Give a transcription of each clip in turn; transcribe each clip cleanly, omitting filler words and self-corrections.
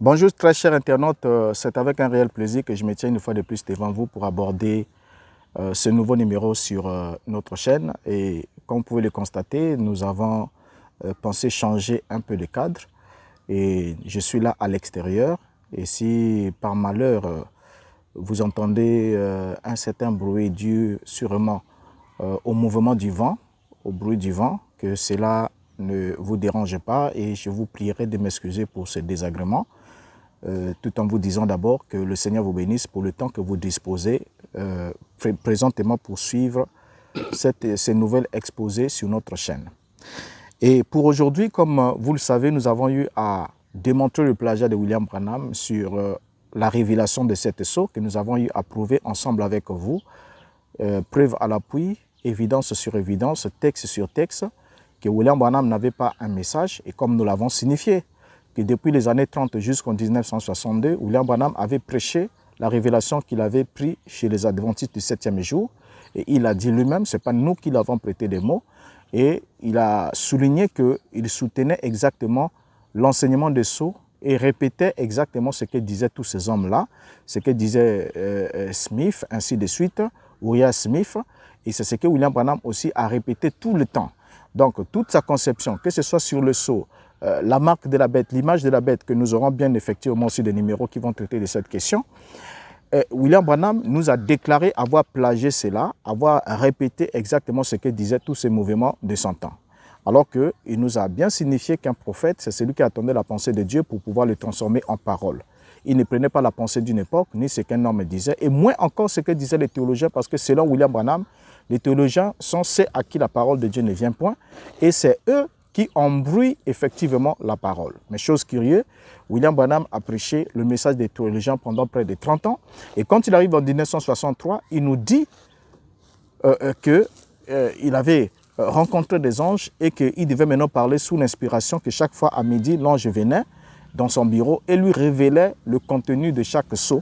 Bonjour très chers internautes, c'est avec un réel plaisir que je me tiens une fois de plus devant vous pour aborder ce nouveau numéro sur notre chaîne. Et comme vous pouvez le constater, nous avons pensé changer un peu de cadre et je suis là à l'extérieur. Et si par malheur vous entendez un certain bruit dû sûrement au mouvement du vent, au bruit du vent, que cela ne vous dérange pas et je vous prierai de m'excuser pour ce désagrément. Tout en vous disant d'abord que le Seigneur vous bénisse pour le temps que vous disposez présentement pour suivre ces nouvelles exposées sur notre chaîne. Et pour aujourd'hui, comme vous le savez, nous avons eu à démontrer le plagiat de William Branham sur la révélation de cet sceau que nous avons eu à prouver ensemble avec vous, preuve à l'appui, évidence sur évidence, texte sur texte, que William Branham n'avait pas un message et comme nous l'avons signifié, que depuis les années 30 jusqu'en 1962, William Branham avait prêché la révélation qu'il avait prise chez les adventistes du 7e jour. Et il a dit lui-même, ce n'est pas nous qui l'avons prêté des mots. Et il a souligné qu'il soutenait exactement l'enseignement des sceaux et répétait exactement ce que disaient tous ces hommes-là, ce que disait Smith, ainsi de suite, Uriah Smith. Et c'est ce que William Branham aussi a répété tout le temps. Donc toute sa conception, que ce soit sur le sceau, la marque de la bête, l'image de la bête, que nous aurons bien effectivement aussi des numéros qui vont traiter de cette question. William Branham nous a déclaré avoir plagié cela, avoir répété exactement ce que disaient tous ces mouvements de son temps. Alors qu'il nous a bien signifié qu'un prophète, c'est celui qui attendait la pensée de Dieu pour pouvoir le transformer en parole. Il ne prenait pas la pensée d'une époque, ni ce qu'un homme disait, et moins encore ce que disaient les théologiens, parce que selon William Branham, les théologiens sont ceux à qui la parole de Dieu ne vient point, et c'est eux qui embrouillent effectivement la parole. Mais chose curieuse, William Branham a prêché le message des théologiens pendant près de 30 ans, et quand il arrive en 1963, il nous dit qu'il avait rencontré des anges et qu'il devait maintenant parler sous l'inspiration, que chaque fois à midi, l'ange venait dans son bureau et lui révélait le contenu de chaque sceau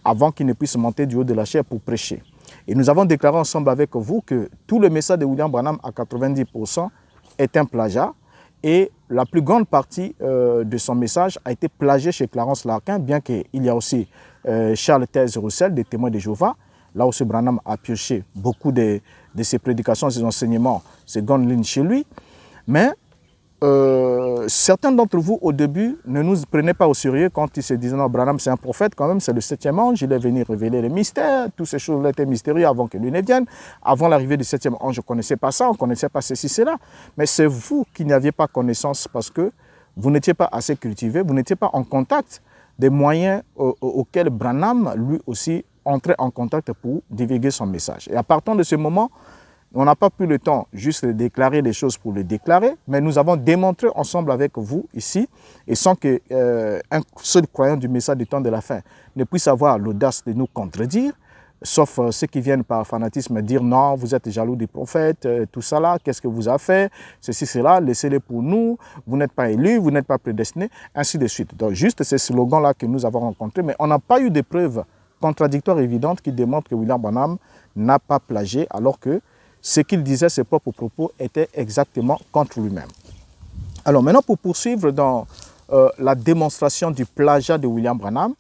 avant qu'il ne puisse monter du haut de la chaire pour prêcher. Et nous avons déclaré ensemble avec vous que tout le message de William Branham à 90% est un plagiat et la plus grande partie de son message a été plagié chez Clarence Larkin, bien qu'il y a aussi Charles Taze Russell, des témoins de Jéhovah. Là aussi, Branham a pioché beaucoup de ses prédications, ses enseignements, ses grandes lignes chez lui. Mais certains d'entre vous, au début, ne nous prenaient pas au sérieux quand ils se disaient « Non, Branham, c'est un prophète quand même, c'est le 7e ange, il est venu révéler les mystères, toutes ces choses-là étaient mystérieuses avant que lui ne vienne. Avant l'arrivée du 7e ange, je ne connaissais pas ça, on ne connaissait pas ceci, cela. » Mais c'est vous qui n'aviez pas connaissance parce que vous n'étiez pas assez cultivé, vous n'étiez pas en contact des moyens auxquels Branham, lui aussi, entrait en contact pour divulguer son message. Et à partir de ce moment, on n'a pas pris le temps juste de déclarer les choses pour les déclarer, mais nous avons démontré ensemble avec vous ici, et sans qu'un seul croyant du message du temps de la fin ne puisse avoir l'audace de nous contredire, sauf ceux qui viennent par fanatisme dire non, vous êtes jaloux du prophète, tout ça là, qu'est-ce que vous avez fait, ceci, cela, laissez-les pour nous, vous n'êtes pas élus, vous n'êtes pas prédestinés, ainsi de suite. Donc juste ces slogans-là que nous avons rencontrés, mais on n'a pas eu de preuves contradictoires évidentes qui démontrent que William Branham n'a pas plagié, alors que ce qu'il disait, ses propres propos, étaient exactement contre lui-même. Alors maintenant, pour poursuivre dans la démonstration du plagiat de William Branham,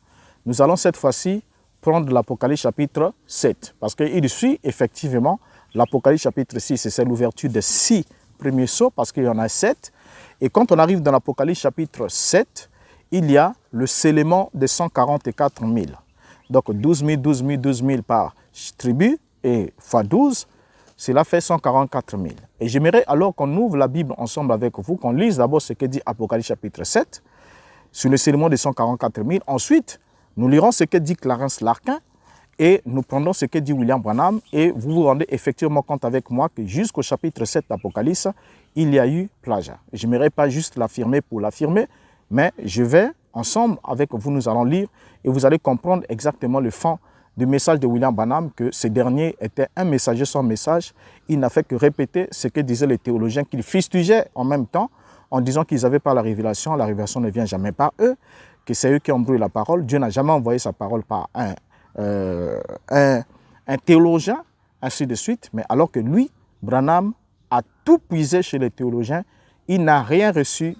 nous allons cette fois-ci prendre l'Apocalypse chapitre 7. Parce qu'il suit effectivement l'Apocalypse chapitre 6, c'est l'ouverture des 6 premiers sceaux, parce qu'il y en a 7. Et quand on arrive dans l'Apocalypse chapitre 7, il y a le scellement de 144 000. Donc 12 000, 12 000, 12 000 par tribu et fois 12. Cela fait 144 000. Et j'aimerais alors qu'on ouvre la Bible ensemble avec vous, qu'on lise d'abord ce que dit Apocalypse chapitre 7, sur le scellement de 144 000. Ensuite, nous lirons ce que dit Clarence Larkin et nous prendrons ce que dit William Branham et vous vous rendez effectivement compte avec moi que jusqu'au chapitre 7 d'Apocalypse, il y a eu plagiat. Je n'aimerais pas juste l'affirmer pour l'affirmer, mais je vais, ensemble avec vous, nous allons lire et vous allez comprendre exactement le fond du message de William Branham, que ce dernier était un messager sans message. Il n'a fait que répéter ce que disaient les théologiens, qu'il fustigeait en même temps, en disant qu'ils n'avaient pas la révélation ne vient jamais par eux, que c'est eux qui ont brûlé la parole. Dieu n'a jamais envoyé sa parole par un théologien, ainsi de suite. Mais alors que lui, Branham, a tout puisé chez les théologiens, il n'a rien reçu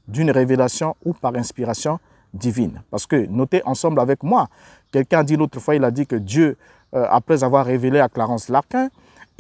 d'une révélation ou par inspiration divine. Parce que, notez ensemble avec moi, quelqu'un a dit l'autre fois, il a dit que Dieu, après avoir révélé à Clarence Larkin,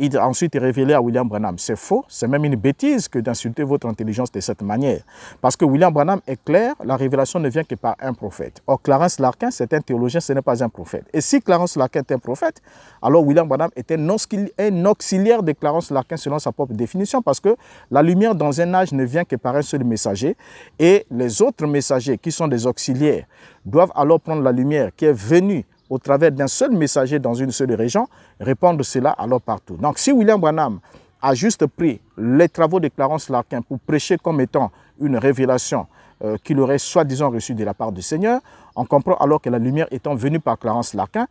il a ensuite révélé à William Branham. C'est faux, c'est même une bêtise que d'insulter votre intelligence de cette manière. Parce que William Branham est clair, la révélation ne vient que par un prophète. Or, Clarence Larkin, c'est un théologien, ce n'est pas un prophète. Et si Clarence Larkin est un prophète, alors William Branham est un auxiliaire de Clarence Larkin selon sa propre définition, parce que la lumière dans un âge ne vient que par un seul messager, et les autres messagers qui sont des auxiliaires doivent alors prendre la lumière qui est venue au travers d'un seul messager dans une seule région, répandre cela alors partout. Donc si William Branham a juste pris les travaux de Clarence Larkin pour prêcher comme étant une révélation qu'il aurait soi-disant reçue de la part du Seigneur, on comprend alors que la lumière étant venue par Clarence Larkin,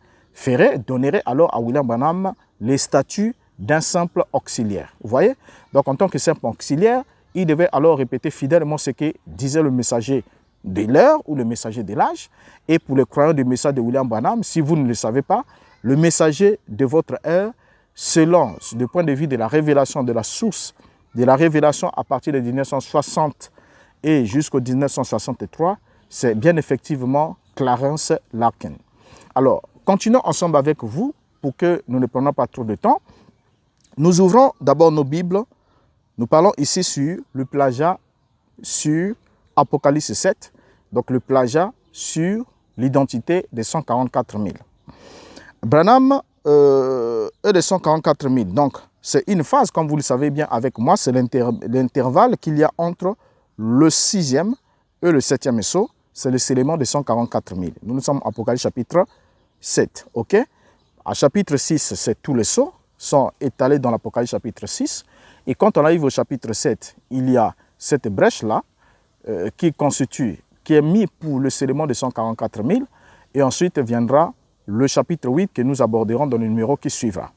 donnerait alors à William Branham les statuts d'un simple auxiliaire. Vous voyez? Donc en tant que simple auxiliaire, il devait alors répéter fidèlement ce que disait le messager de l'heure ou le messager de l'âge. Et pour les croyants du message de William Branham, si vous ne le savez pas, le messager de votre heure, selon du point de vue de la révélation, de la source de la révélation à partir de 1960 et jusqu'au 1963, c'est bien effectivement Clarence Larkin. Alors, continuons ensemble avec vous pour que nous ne prenions pas trop de temps. Nous ouvrons d'abord nos Bibles. Nous parlons ici sur le plagiat sur Apocalypse 7, donc le plagiat sur l'identité des 144 000. Branham est des 144 000. Donc, c'est une phase, comme vous le savez bien avec moi, c'est l'intervalle qu'il y a entre le 6e et le 7e sceau. C'est le scellement des 144 000. Nous sommes à Apocalypse chapitre 7. Ok? À chapitre 6, c'est tous les sceaux sont étalés dans l'Apocalypse chapitre 6. Et quand on arrive au chapitre 7, il y a cette brèche-là qui est mis pour le scellement de 144 000. Et ensuite viendra le chapitre 8 que nous aborderons dans le numéro qui suivra.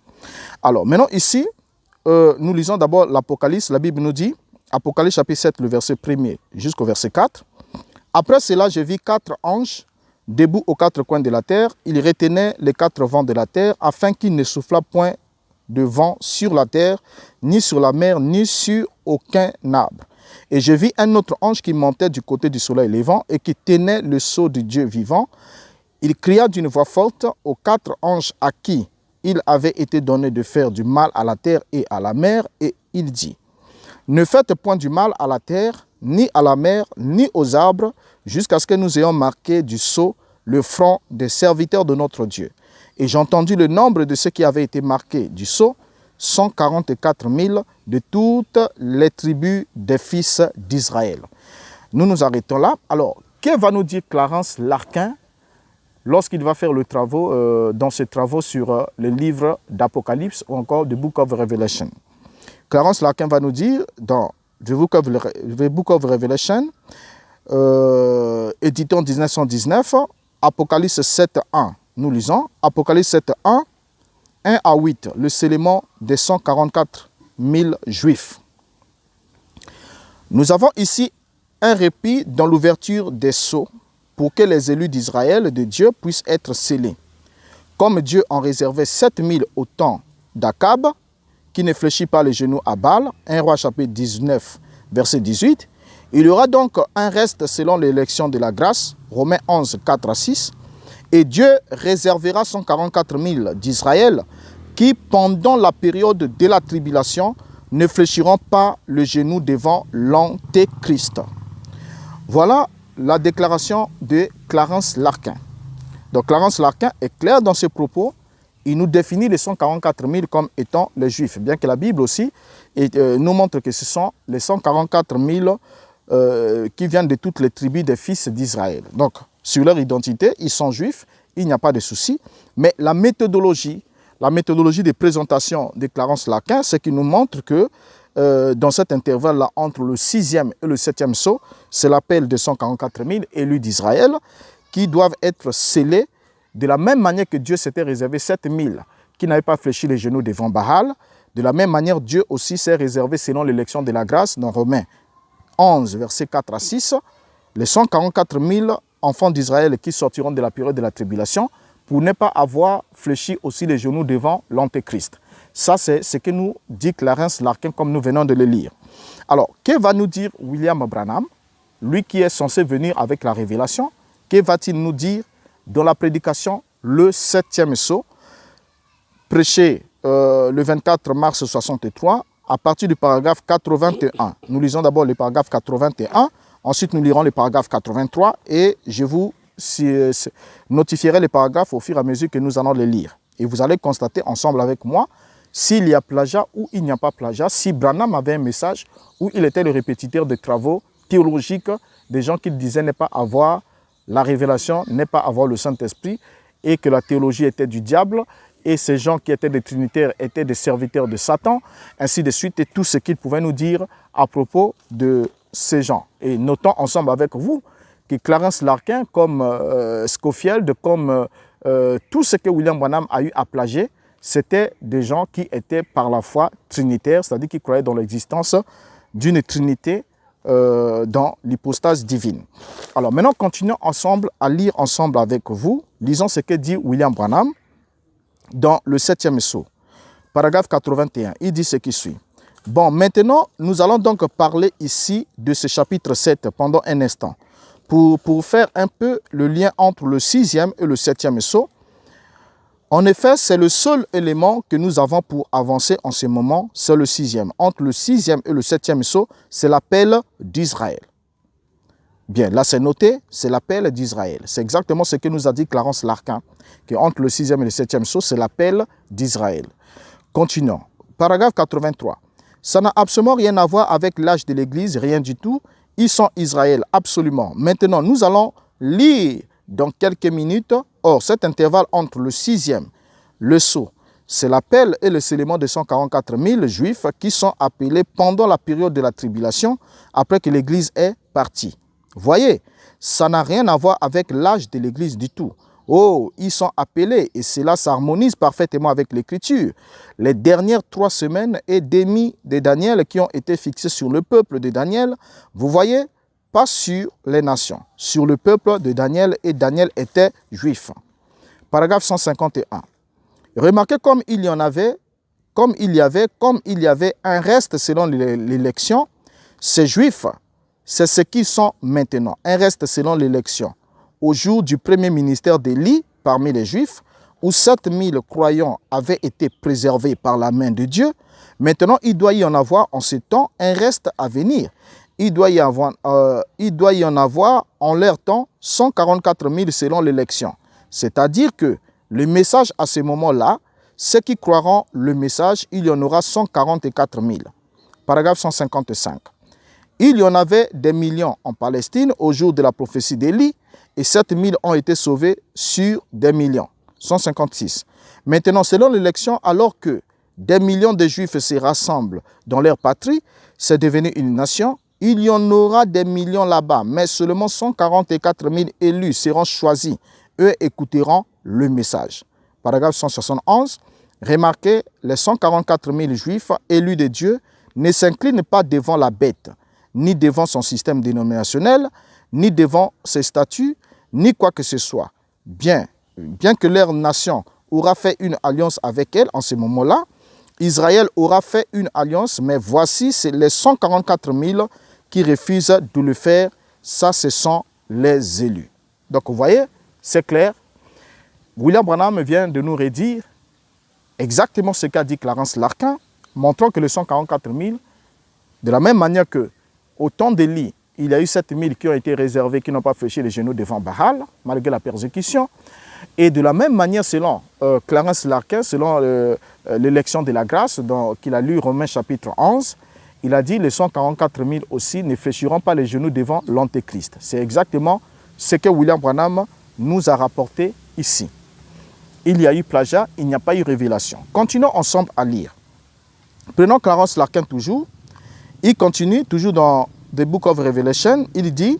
Alors, maintenant ici, nous lisons d'abord l'Apocalypse. La Bible nous dit, Apocalypse chapitre 7, le verset 1er jusqu'au verset 4. Après cela, je vis 4 anges debout aux 4 coins de la terre. Ils retenaient les 4 vents de la terre afin qu'il ne soufflât point de vent sur la terre, ni sur la mer, ni sur aucun arbre. Et je vis un autre ange qui montait du côté du soleil levant et qui tenait le sceau du Dieu vivant. Il cria d'une voix forte aux 4 anges à qui il avait été donné de faire du mal à la terre et à la mer, et il dit, ne faites point du mal à la terre, ni à la mer, ni aux arbres, jusqu'à ce que nous ayons marqué du sceau le front des serviteurs de notre Dieu. Et j'ai entendu le nombre de ceux qui avaient été marqués du sceau, 144 000 de toutes les tribus des fils d'Israël. Nous nous arrêtons là. Alors, que va nous dire Clarence Larkin lorsqu'il va faire le travaux, dans ses travaux sur le livre d'Apocalypse ou encore The Book of Revelation? Clarence Larkin va nous dire dans The Book of Revelation, édité en 1919, Apocalypse 7.1. Nous lisons Apocalypse 7.1, 1 à 8, le scellement des 144 000 Juifs. Nous avons ici un répit dans l'ouverture des sceaux pour que les élus d'Israël, de Dieu, puissent être scellés. Comme Dieu en réservait 7 000 au temps d'Akab, qui ne fléchit pas les genoux à Baal, 1 Roi chapitre 19, verset 18, il y aura donc un reste selon l'élection de la grâce, Romains 11, 4 à 6, et Dieu réservera 144 000 d'Israël qui, pendant la période de la tribulation, ne fléchiront pas le genou devant l'Antéchrist. Voilà la déclaration de Clarence Larkin. Donc Clarence Larkin est clair dans ses propos. Il nous définit les 144 000 comme étant les Juifs, bien que la Bible aussi nous montre que ce sont les 144 000 qui viennent de toutes les tribus des fils d'Israël. Donc, sur leur identité, ils sont juifs, il n'y a pas de souci. Mais la méthodologie de présentation de Clarence Larkin, c'est qu'il nous montre que dans cet intervalle-là, entre le 6e et le 7e sceau, c'est l'appel de 144 000 élus d'Israël qui doivent être scellés de la même manière que Dieu s'était réservé 7 000 qui n'avaient pas fléchi les genoux devant Baal. De la même manière, Dieu aussi s'est réservé selon l'élection de la grâce dans Romains 11, versets 4 à 6, les 144 000 enfants d'Israël qui sortiront de la période de la tribulation pour ne pas avoir fléchi aussi les genoux devant l'Antéchrist. Ça, c'est ce que nous dit Clarence Larkin comme nous venons de le lire. Alors, que va nous dire William Branham, lui qui est censé venir avec la révélation, Que va-t-il nous dire dans la prédication, le 7e sceau, prêché le 24 mars 63, à partir du paragraphe 81. Nous lisons d'abord le paragraphe 81, ensuite nous lirons le paragraphe 83 et je vous notifierai les paragraphes au fur et à mesure que nous allons les lire. Et vous allez constater ensemble avec moi s'il y a plagiat ou il n'y a pas plagiat, si Branham avait un message où il était le répétiteur de travaux théologiques des gens qui disaient ne pas avoir la révélation, ne pas avoir le Saint-Esprit et que la théologie était du diable et ces gens qui étaient des trinitaires étaient des serviteurs de Satan, ainsi de suite, et tout ce qu'ils pouvaient nous dire à propos de ces gens. Et notons ensemble avec vous que Clarence Larkin, comme Scofield, comme tout ce que William Branham a eu à plagier, c'était des gens qui étaient par la foi trinitaires, c'est-à-dire qui croyaient dans l'existence d'une trinité dans l'hypostase divine. Alors maintenant, continuons ensemble à lire ensemble avec vous. Lisons ce que dit William Branham dans le 7e sceau, paragraphe 81. Il dit ce qui suit. Bon, maintenant, nous allons donc parler ici de ce chapitre 7 pendant un instant pour faire un peu le lien entre le 6e et le 7e sceau. En effet, c'est le seul élément que nous avons pour avancer en ce moment, c'est le 6e. Entre le 6e et le 7e sceau, c'est l'appel d'Israël. Bien, là c'est noté, c'est l'appel d'Israël. C'est exactement ce que nous a dit Clarence Larkin, qu'entre le 6e et le 7e sceau, c'est l'appel d'Israël. Continuons. Paragraphe 83. Ça n'a absolument rien à voir avec l'âge de l'Église, rien du tout. Ils sont Israël, absolument. Maintenant, nous allons lire dans quelques minutes. Or, cet intervalle entre le 6e, le sceau, c'est l'appel et le scellement de 144 000 Juifs qui sont appelés pendant la période de la tribulation, après que l'Église est partie. Voyez, ça n'a rien à voir avec l'âge de l'Église du tout. Oh, ils sont appelés et cela s'harmonise parfaitement avec l'Écriture. Les dernières 3 semaines et demie de Daniel qui ont été fixées sur le peuple de Daniel, vous voyez, pas sur les nations, sur le peuple de Daniel, et Daniel était juif. Paragraphe 151. Remarquez comme il y avait un reste selon l'élection, ces juifs, c'est ce qu'ils sont maintenant, un reste selon l'élection. Au jour du premier ministère d'Élie parmi les Juifs, où 7000 croyants avaient été préservés par la main de Dieu, maintenant il doit y en avoir en ce temps un reste à venir. Il doit y en avoir en leur temps 144 000 selon l'élection. C'est-à-dire que le message à ce moment-là, ceux qui croiront le message, il y en aura 144 000. Paragraphe 155. Il y en avait des millions en Palestine au jour de la prophétie d'Élie, et 7000 ont été sauvés sur des millions. 156. Maintenant, selon l'élection, alors que des millions de Juifs se rassemblent dans leur patrie, c'est devenu une nation, il y en aura des millions là-bas, mais seulement 144 000 élus seront choisis. Eux écouteront le message. Paragraphe 171. Remarquez, les 144 000 Juifs élus de Dieu ne s'inclinent pas devant la bête, ni devant son système dénominationnel, ni devant ses statuts, ni quoi que ce soit. Bien que leur nation aura fait une alliance avec elle en ce moment-là, Israël aura fait une alliance, mais voici, c'est les 144 000 qui refusent de le faire. Ça, ce sont les élus. Donc, vous voyez, c'est clair. William Branham vient de nous redire exactement ce qu'a dit Clarence Larkin, montrant que les 144 000, de la même manière que au temps d'Élie, il y a eu 7000 qui ont été réservés, qui n'ont pas fléchi les genoux devant Baal, malgré la persécution. Et de la même manière, selon Clarence Larkin, selon l'élection de la grâce, qu'il a lu Romains chapitre 11, il a dit les 144 000 aussi ne fléchiront pas les genoux devant l'Antéchrist. C'est exactement ce que William Branham nous a rapporté ici. Il y a eu plagiat, il n'y a pas eu révélation. Continuons ensemble à lire. Prenons Clarence Larkin toujours. Il continue toujours dans The Book of Revelation. Il dit,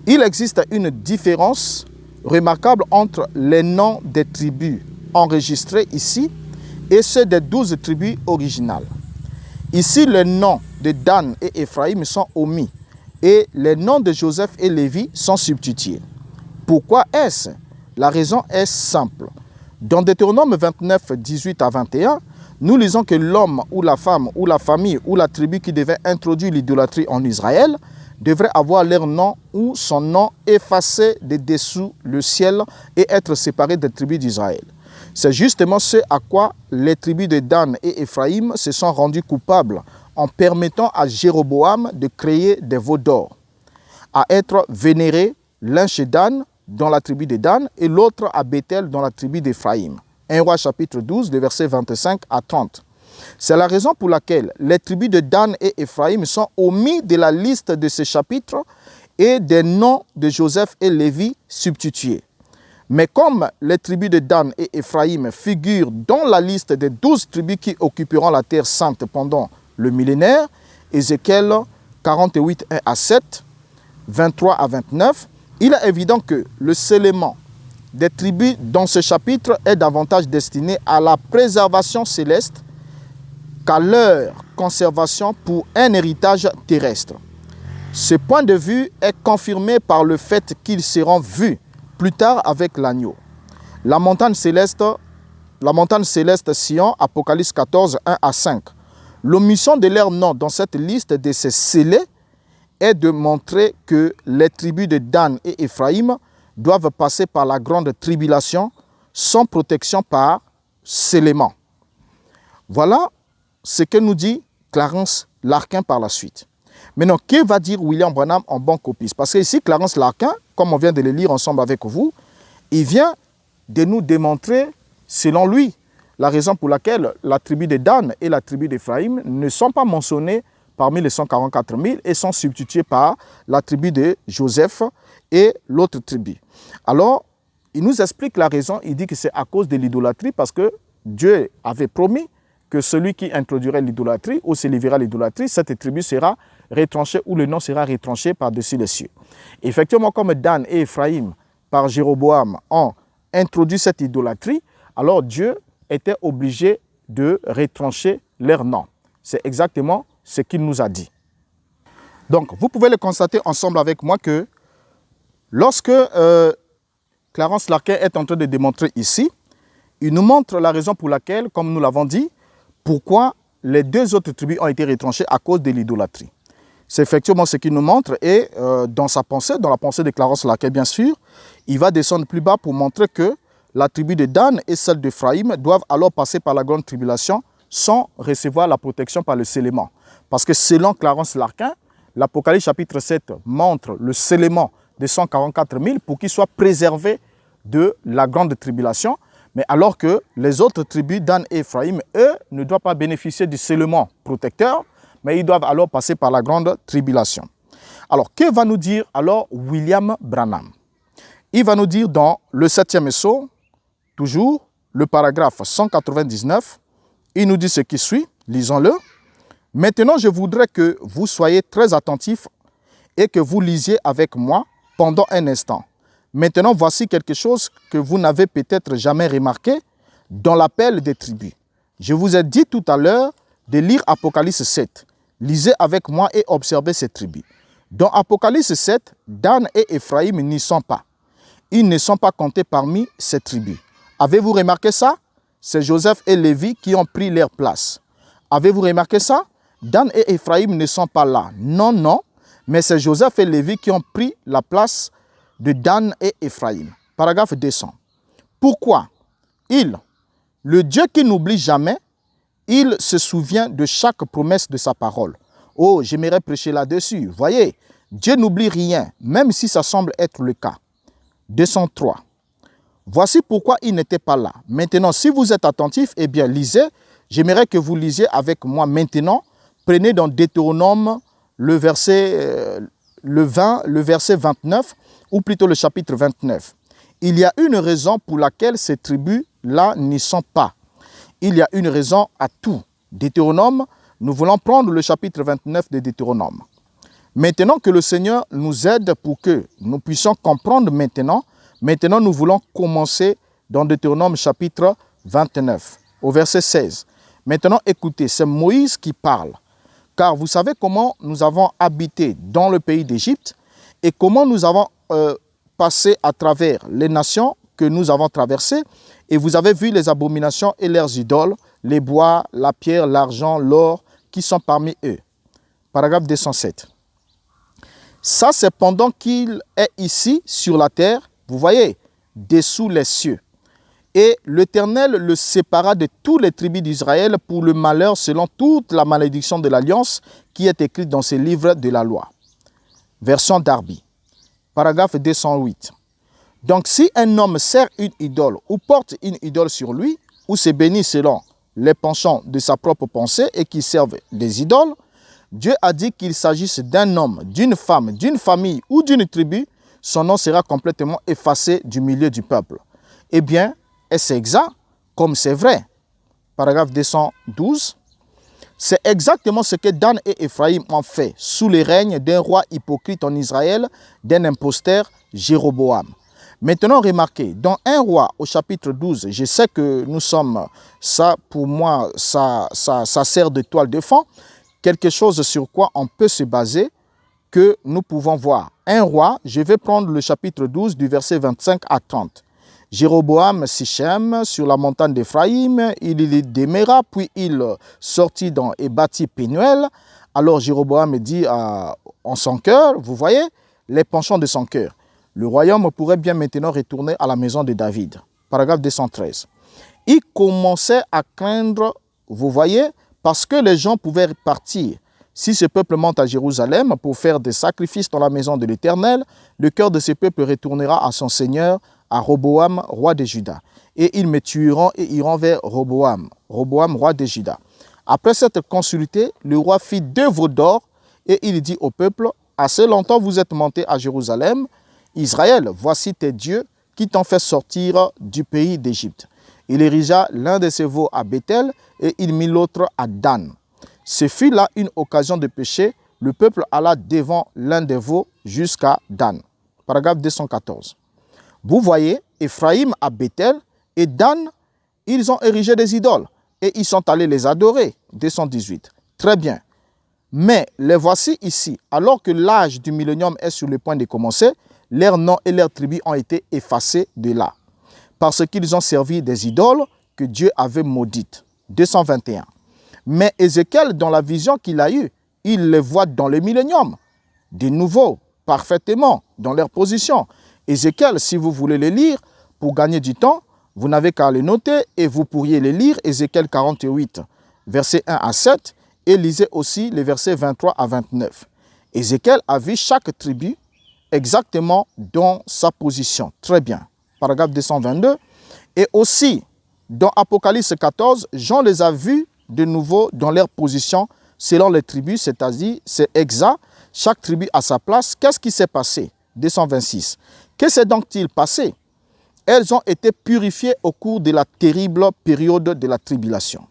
il existe une différence remarquable entre les noms des tribus enregistrés ici et ceux des 12 tribus originales. Ici, les noms de Dan et Éphraïm sont omis et les noms de Joseph et Lévi sont substitués. Pourquoi est-ce? La raison est simple. Dans Deutéronome 29, 18 à 21, nous lisons que l'homme ou la femme ou la famille ou la tribu qui devait introduire l'idolâtrie en Israël devraient avoir leur nom ou son nom effacé de dessous le ciel et être séparés des tribus d'Israël. C'est justement ce à quoi les tribus de Dan et Éphraïm se sont rendus coupables en permettant à Jéroboam de créer des veaux d'or, à être vénérés l'un chez Dan dans la tribu de Dan et l'autre à Bethel dans la tribu d'Éphraïm. 1 Roi chapitre 12, les versets 25 à 30. C'est la raison pour laquelle les tribus de Dan et Éphraïm sont omis de la liste de ce chapitre et des noms de Joseph et Lévi substitués. Mais comme les tribus de Dan et Éphraïm figurent dans la liste des 12 tribus qui occuperont la terre sainte pendant le millénaire, Ézéchiel 48, 1 à 7, 23 à 29, il est évident que le scellement des tribus dans ce chapitre est davantage destiné à la préservation céleste qu'à leur conservation pour un héritage terrestre. Ce point de vue est confirmé par le fait qu'ils seront vus plus tard avec l'agneau. La montagne céleste Sion, Apocalypse 14, 1 à 5. L'omission de leur nom dans cette liste de ces scellés est de montrer que les tribus de Dan et Éphraïm doivent passer par la grande tribulation sans protection par scellement. Voilà ce que nous dit Clarence Larkin par la suite. Maintenant, que va dire William Branham en bon copiste? Parce que ici, Clarence Larkin, comme on vient de le lire ensemble avec vous, il vient de nous démontrer, selon lui, la raison pour laquelle la tribu de Dan et la tribu d'Éphraïm ne sont pas mentionnées parmi les 144 000 et sont substituées par la tribu de Joseph et l'autre tribu. Alors, il nous explique la raison, il dit que c'est à cause de l'idolâtrie parce que Dieu avait promis que celui qui introduirait l'idolâtrie ou s'élèvera l'idolâtrie, cette tribu sera retranchée ou le nom sera retranché par-dessus les cieux. Effectivement, comme Dan et Éphraïm, par Jéroboam, ont introduit cette idolâtrie, alors Dieu était obligé de retrancher leur nom. C'est exactement ce qu'il nous a dit. Donc, vous pouvez le constater ensemble avec moi que lorsque Clarence Larkin est en train de démontrer ici, il nous montre la raison pour laquelle, comme nous l'avons dit, pourquoi les deux autres tribus ont été retranchées à cause de l'idolâtrie. C'est effectivement ce qu'il nous montre et dans sa pensée, dans la pensée de Clarence Larkin bien sûr, il va descendre plus bas pour montrer que la tribu de Dan et celle d'Éphraïm doivent alors passer par la grande tribulation sans recevoir la protection par le scellement. Parce que selon Clarence Larkin, l'Apocalypse chapitre 7 montre le scellement de 144 000 pour qu'ils soient préservés de la grande tribulation. Mais alors que les autres tribus, Dan et Éphraïm, eux, ne doivent pas bénéficier du scellement protecteur, mais ils doivent alors passer par la grande tribulation. Alors, que va nous dire alors William Branham? Il va nous dire dans le 7e Sceau, toujours, le paragraphe 199, il nous dit ce qui suit, lisons-le. Maintenant, je voudrais que vous soyez très attentifs et que vous lisiez avec moi pendant un instant. Maintenant, voici quelque chose que vous n'avez peut-être jamais remarqué dans l'appel des tribus. Je vous ai dit tout à l'heure de lire Apocalypse 7. Lisez avec moi et observez ces tribus. Dans Apocalypse 7, Dan et Éphraïm n'y sont pas. Ils ne sont pas comptés parmi ces tribus. Avez-vous remarqué ça? C'est Joseph et Lévi qui ont pris leur place. Avez-vous remarqué ça? Dan et Éphraïm ne sont pas là. Non, non, mais c'est Joseph et Lévi qui ont pris la place de Dan et Éphraïm. Paragraphe 200. Pourquoi? Le Dieu qui n'oublie jamais, il se souvient de chaque promesse de sa parole. Oh, j'aimerais prêcher là-dessus. Voyez, Dieu n'oublie rien, même si ça semble être le cas. 203. Voici pourquoi il n'était pas là. Maintenant, si vous êtes attentifs, eh bien, lisez. J'aimerais que vous lisiez avec moi maintenant. Prenez dans Deutéronome le verset 29, ou plutôt le chapitre 29. Il y a une raison pour laquelle ces tribus-là n'y sont pas. Il y a une raison à tout. Deutéronome, nous voulons prendre le chapitre 29 de Deutéronome. Maintenant que le Seigneur nous aide pour que nous puissions comprendre maintenant, nous voulons commencer dans Deutéronome chapitre 29, au verset 16. Maintenant, écoutez, c'est Moïse qui parle. Car vous savez comment nous avons habité dans le pays d'Égypte et comment nous avons passé à travers les nations que nous avons traversées. Et vous avez vu les abominations et leurs idoles, les bois, la pierre, l'argent, l'or qui sont parmi eux. Paragraphe 207. Ça, c'est pendant qu'il est ici sur la terre, vous voyez, dessous les cieux. Et l'Éternel le sépara de tous les tribus d'Israël pour le malheur selon toute la malédiction de l'alliance qui est écrite dans ces livres de la loi. Version Darby, paragraphe 208. Donc, si un homme sert une idole ou porte une idole sur lui, ou se bénit selon les penchants de sa propre pensée et qui servent des idoles, Dieu a dit qu'il s'agisse d'un homme, d'une femme, d'une famille ou d'une tribu, son nom sera complètement effacé du milieu du peuple. Eh bien, est-ce exact comme c'est vrai? Paragraphe 212. C'est exactement ce que Dan et Ephraïm ont fait sous le règne d'un roi hypocrite en Israël, d'un imposteur, Jéroboam. Maintenant, remarquez, dans 1 roi au chapitre 12, je sais que nous sommes, ça pour moi, ça sert de toile de fond, quelque chose sur quoi on peut se baser, que nous pouvons voir. 1 roi, je vais prendre le chapitre 12 du verset 25 à 30. Jéroboam Sichem sur la montagne d'Éphraïm, il y demeura, puis il sortit et bâtit Pénuel. Alors Jéroboam dit en son cœur, vous voyez, les penchants de son cœur. Le royaume pourrait bien maintenant retourner à la maison de David. Paragraphe 213. Il commençait à craindre, vous voyez, parce que les gens pouvaient partir. Si ce peuple monte à Jérusalem pour faire des sacrifices dans la maison de l'Éternel, le cœur de ce peuple retournera à son Seigneur, à Roboam, roi de Juda. Et ils me tueront et iront vers Roboam, roi de Juda. Après cette consulté, le roi fit 2 veaux d'or et il dit au peuple, assez longtemps vous êtes montés à Jérusalem, Israël, voici tes dieux qui t'ont fait sortir du pays d'Égypte. Il érigea l'un de ses veaux à Bethel et il mit l'autre à Dan. Ce fut là une occasion de péché. Le peuple alla devant l'un des veaux jusqu'à Dan. Paragraphe 214. Vous voyez, Ephraïm à Bethel et Dan, ils ont érigé des idoles et ils sont allés les adorer. 218. Très bien. Mais les voici ici, alors que l'âge du millénium est sur le point de commencer, leurs noms et leurs tribus ont été effacés de là, parce qu'ils ont servi des idoles que Dieu avait maudites. 221. Mais Ézéchiel, dans la vision qu'il a eue, il les voit dans le millénium, de nouveau, parfaitement, dans leur position. Ézéchiel, si vous voulez les lire, pour gagner du temps, vous n'avez qu'à les noter et vous pourriez les lire, Ézéchiel 48, versets 1 à 7, et lisez aussi les versets 23 à 29. Ézéchiel a vu chaque tribu exactement dans sa position. Très bien. Paragraphe 222. Et aussi, dans Apocalypse 14, Jean les a vus de nouveau dans leur position selon les tribus, c'est-à-dire, c'est exact, chaque tribu à sa place. Qu'est-ce qui s'est passé? 226. Que s'est donc-il passé? Elles ont été purifiées au cours de la terrible période de la tribulation.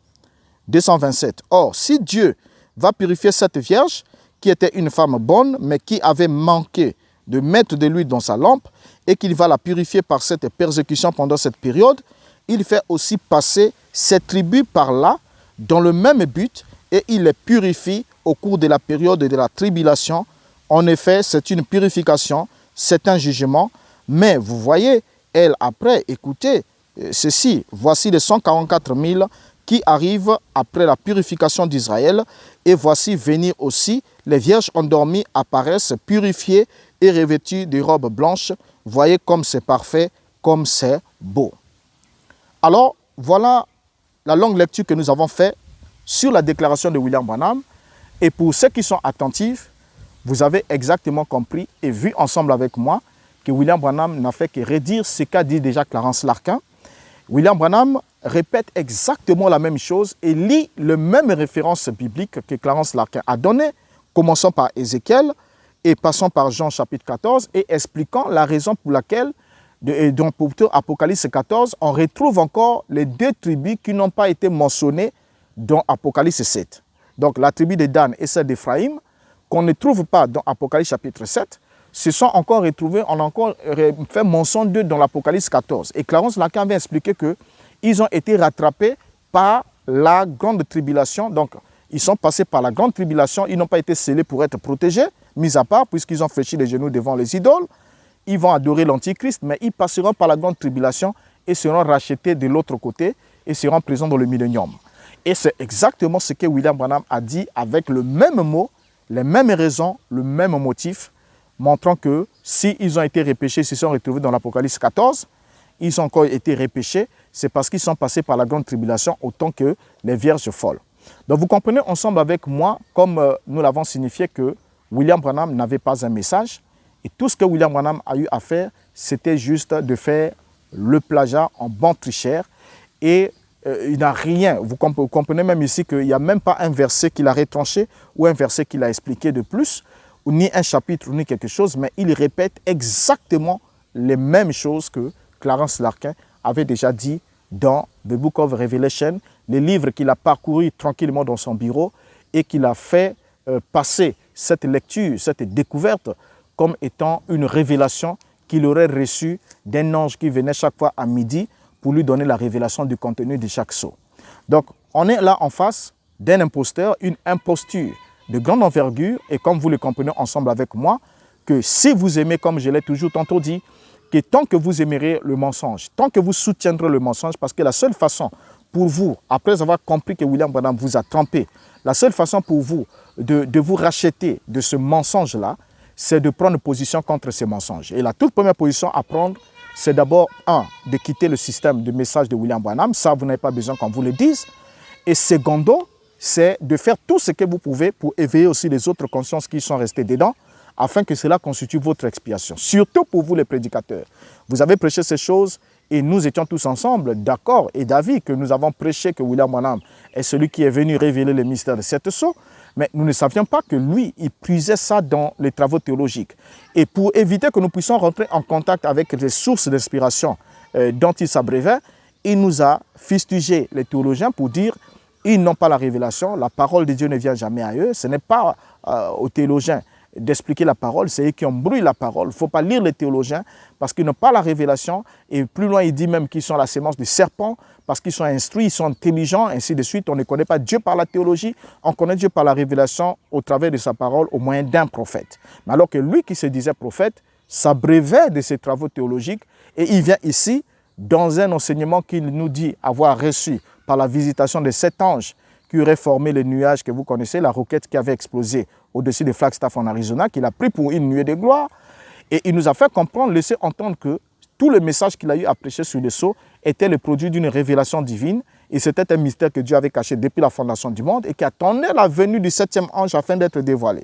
227. Or, si Dieu va purifier cette vierge, qui était une femme bonne, mais qui avait manqué de mettre de l'huile dans sa lampe, et qu'il va la purifier par cette persécution pendant cette période, il fait aussi passer ces tribus par là, dans le même but, et il les purifie au cours de la période de la tribulation. En effet, c'est une purification, c'est un jugement, mais vous voyez, elle après, écoutez, ceci, voici les 144 000 qui arrivent après la purification d'Israël, et voici venir aussi les vierges endormies apparaissent purifiées et revêtues de robes blanches. Voyez comme c'est parfait, comme c'est beau. Alors, voilà la longue lecture que nous avons faite sur la déclaration de William Branham. Et pour ceux qui sont attentifs, vous avez exactement compris et vu ensemble avec moi que William Branham n'a fait que redire ce qu'a dit déjà Clarence Larkin. William Branham répète exactement la même chose et lit les mêmes références bibliques que Clarence Larkin a données, commençant par Ézéchiel et passant par Jean chapitre 14 et expliquant la raison pour laquelle, dans Apocalypse 14, on retrouve encore les 2 tribus qui n'ont pas été mentionnées dans Apocalypse 7. Donc la tribu de Dan et celle d'Éphraïm, qu'on ne trouve pas dans Apocalypse chapitre 7, se sont encore retrouvés, on a encore fait mention d'eux dans l'Apocalypse 14. Et Clarence Larkin avait expliqué qu'ils ont été rattrapés par la grande tribulation. Donc, ils sont passés par la grande tribulation, ils n'ont pas été scellés pour être protégés, mis à part, puisqu'ils ont fléchi les genoux devant les idoles. Ils vont adorer l'Antichrist, mais ils passeront par la grande tribulation et seront rachetés de l'autre côté et seront présents dans le millénium. Et c'est exactement ce que William Branham a dit avec le même mot, les mêmes raisons, le même motif. montrant que s'ils ont été repêchés, s'ils sont retrouvés dans l'Apocalypse 14, ils ont encore été repêchés, c'est parce qu'ils sont passés par la grande tribulation autant que les vierges folles. Donc vous comprenez ensemble avec moi, comme nous l'avons signifié, que William Branham n'avait pas un message. Et tout ce que William Branham a eu à faire, c'était juste de faire le plagiat en bon tricheur. Et il n'a rien, vous comprenez même ici qu'il n'y a même pas un verset qu'il a retranché ou un verset qu'il a expliqué de plus, ou ni un chapitre, ni quelque chose, mais il répète exactement les mêmes choses que Clarence Larkin avait déjà dit dans The Book of Revelation, les livres qu'il a parcouru tranquillement dans son bureau et qu'il a fait passer cette lecture, cette découverte comme étant une révélation qu'il aurait reçue d'un ange qui venait chaque fois à midi pour lui donner la révélation du contenu de chaque sceau. Donc, on est là en face d'un imposteur, une imposture de grande envergure, et comme vous le comprenez ensemble avec moi, que si vous aimez, comme je l'ai toujours tantôt dit, que tant que vous aimerez le mensonge, tant que vous soutiendrez le mensonge, parce que la seule façon pour vous, après avoir compris que William Branham vous a trompé, la seule façon pour vous de vous racheter de ce mensonge-là, c'est de prendre position contre ces mensonges. Et la toute première position à prendre, c'est d'abord, de quitter le système de message de William Branham. Ça, vous n'avez pas besoin qu'on vous le dise. Et secondo, c'est de faire tout ce que vous pouvez pour éveiller aussi les autres consciences qui sont restées dedans, afin que cela constitue votre expiation. Surtout pour vous les prédicateurs. Vous avez prêché ces choses et nous étions tous ensemble d'accord et d'avis que nous avons prêché que William Branham est celui qui est venu révéler le mystère de cette sceau. Mais nous ne savions pas que lui, il puisait ça dans les travaux théologiques. Et pour éviter que nous puissions rentrer en contact avec les sources d'inspiration dont il s'abreuvait, il nous a fustigé les théologiens pour dire ils n'ont pas la révélation, la parole de Dieu ne vient jamais à eux, ce n'est pas aux théologiens d'expliquer la parole, c'est eux qui embrouillent la parole. Il ne faut pas lire les théologiens parce qu'ils n'ont pas la révélation. Et plus loin, il dit même qu'ils sont la sémence du serpent parce qu'ils sont instruits, ils sont intelligents, ainsi de suite. On ne connaît pas Dieu par la théologie, on connaît Dieu par la révélation au travers de sa parole au moyen d'un prophète. Mais alors que lui qui se disait prophète s'abreuvait de ses travaux théologiques et il vient ici dans un enseignement qu'il nous dit avoir reçu par la visitation de 7 anges qui aurait formé le nuage que vous connaissez, la roquette qui avait explosé au-dessus de Flagstaff en Arizona, qu'il a pris pour une nuée de gloire. Et il nous a fait comprendre, laisser entendre que tout le message qu'il a eu à prêcher sur le sceau était le produit d'une révélation divine. Et c'était un mystère que Dieu avait caché depuis la fondation du monde et qui attendait la venue du 7e ange afin d'être dévoilé.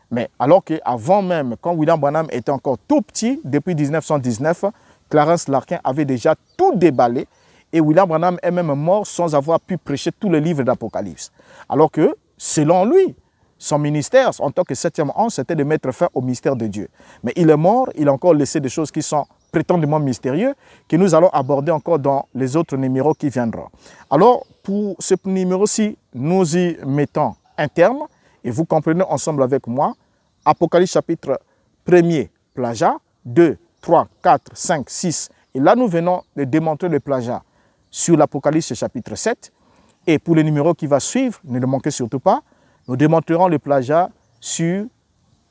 Mais alors qu'avant même, quand William Branham était encore tout petit, depuis 1919, Clarence Larkin avait déjà tout déballé. Et William Branham est même mort sans avoir pu prêcher tous les livres d'Apocalypse. Alors que, selon lui, son ministère, en tant que 7e ange, c'était de mettre fin au mystère de Dieu. Mais il est mort, il a encore laissé des choses qui sont prétendument mystérieuses, que nous allons aborder encore dans les autres numéros qui viendront. Alors, pour ce numéro-ci, nous y mettons un terme, et vous comprenez ensemble avec moi, Apocalypse chapitre 1er, plagiat, 2, 3, 4, 5, 6, et là nous venons de démontrer le plagiat sur l'Apocalypse chapitre 7. Et pour le numéro qui va suivre, ne le manquez surtout pas, nous démontrerons le plagiat sur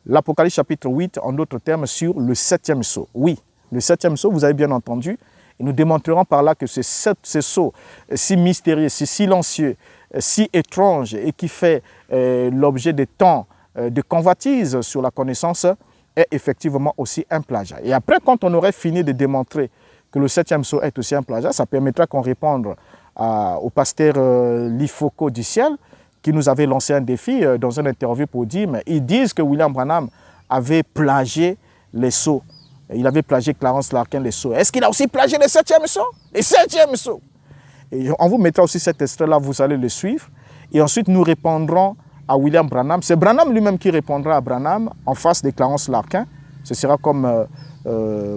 l'Apocalypse chapitre 8, en d'autres termes, sur le 7e sceau. Oui, le 7e sceau, vous avez bien entendu. Et nous démontrerons par là que ce sceau si mystérieux, si silencieux, si étrange et qui fait l'objet de tant de convoitise sur la connaissance est effectivement aussi un plagiat. Et après, quand on aurait fini de démontrer que le 7e sceau est aussi un plagiat, ça permettra qu'on réponde au pasteur Lifoko du ciel, qui nous avait lancé un défi dans une interview pour dire, mais ils disent que William Branham avait plagié les sceaux. Il avait plagié Clarence Larkin les sceaux. Est-ce qu'il a aussi plagié le 7e sceau? Le 7e sceau. Et on vous mettra aussi cet extrait-là, vous allez le suivre. Et ensuite, nous répondrons à William Branham. C'est Branham lui-même qui répondra à Branham en face de Clarence Larkin. Ce sera comme,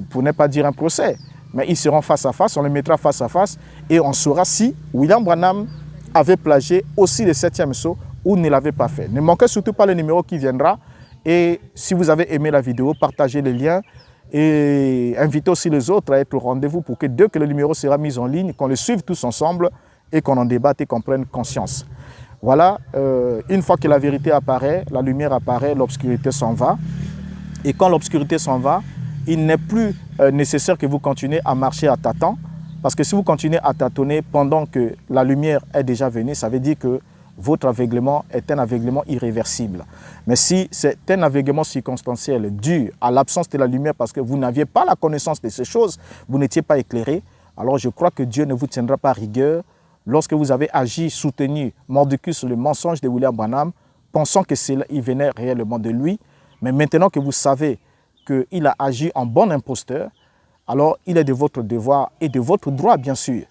pour ne pas dire un procès, mais ils seront face à face, on les mettra face à face et on saura si William Branham avait plagié aussi le 7e sceau ou ne l'avait pas fait. Ne manquez surtout pas le numéro qui viendra et si vous avez aimé la vidéo, partagez les liens et invitez aussi les autres à être au rendez-vous pour que dès que le numéro sera mis en ligne, qu'on le suive tous ensemble et qu'on en débatte et qu'on prenne conscience. Voilà, une fois que la vérité apparaît, la lumière apparaît, l'obscurité s'en va. Et quand l'obscurité s'en va, il n'est plus nécessaire que vous continuez à marcher à tâtons. Parce que si vous continuez à tâtonner pendant que la lumière est déjà venue, ça veut dire que votre aveuglement est un aveuglement irréversible. Mais si c'est un aveuglement circonstanciel dû à l'absence de la lumière parce que vous n'aviez pas la connaissance de ces choses, vous n'étiez pas éclairé, alors je crois que Dieu ne vous tiendra pas rigueur lorsque vous avez agi, soutenu mordicus sur le mensonge de William Branham, pensant que il venait réellement de lui. Mais maintenant que vous savez qu'il a agi en bon imposteur, alors il est de votre devoir et de votre droit, bien sûr,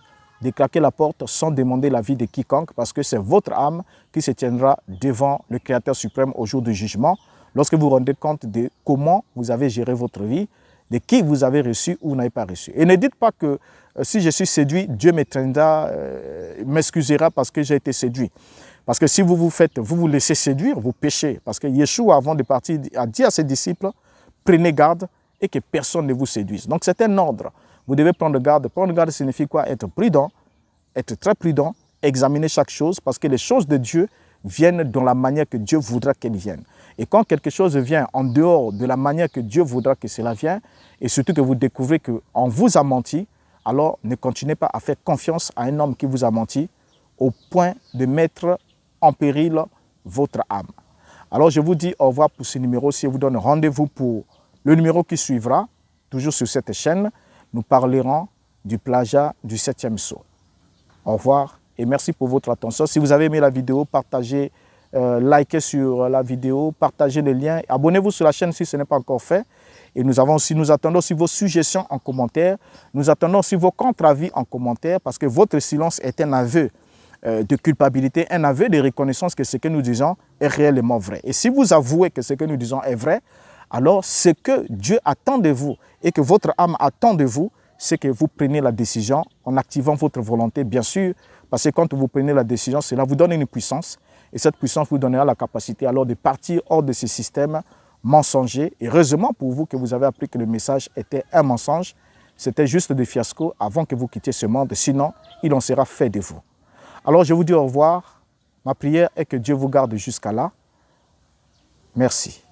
de claquer la porte sans demander l'avis de quiconque, parce que c'est votre âme qui se tiendra devant le Créateur suprême au jour du jugement, lorsque vous vous rendez compte de comment vous avez géré votre vie, de qui vous avez reçu ou n'avez pas reçu. Et ne dites pas que si je suis séduit, Dieu m'excusera parce que j'ai été séduit. Parce que si vous vous laissez séduire, vous péchez. Parce que Yeshua, avant de partir, a dit à ses disciples, prenez garde et que personne ne vous séduise. Donc c'est un ordre. Vous devez prendre garde. Prendre garde signifie quoi? Être prudent, être très prudent, examiner chaque chose, parce que les choses de Dieu viennent dans la manière que Dieu voudra qu'elles viennent. Et quand quelque chose vient en dehors de la manière que Dieu voudra que cela vienne, et surtout que vous découvrez qu'on vous a menti, alors ne continuez pas à faire confiance à un homme qui vous a menti au point de mettre en péril votre âme. Alors je vous dis au revoir pour ce numéro-ci. Je vous donne rendez-vous pour le numéro qui suivra, toujours sur cette chaîne. Nous parlerons du plagiat du 7e sceau. Au revoir et merci pour votre attention. Si vous avez aimé la vidéo, partagez, likez sur la vidéo, partagez le lien. Abonnez-vous sur la chaîne si ce n'est pas encore fait. Et nous attendons aussi vos suggestions en commentaire. Nous attendons aussi vos contre-avis en commentaire parce que votre silence est un aveu de culpabilité, un aveu de reconnaissance que ce que nous disons est réellement vrai. Et si vous avouez que ce que nous disons est vrai, alors ce que Dieu attend de vous et que votre âme attend de vous, c'est que vous preniez la décision en activant votre volonté, bien sûr, parce que quand vous prenez la décision, cela vous donne une puissance et cette puissance vous donnera la capacité alors de partir hors de ce système mensonger. Et heureusement pour vous que vous avez appris que le message était un mensonge, c'était juste des fiascos avant que vous quittiez ce monde, sinon il en sera fait de vous. Alors je vous dis au revoir, ma prière est que Dieu vous garde jusqu'à là. Merci.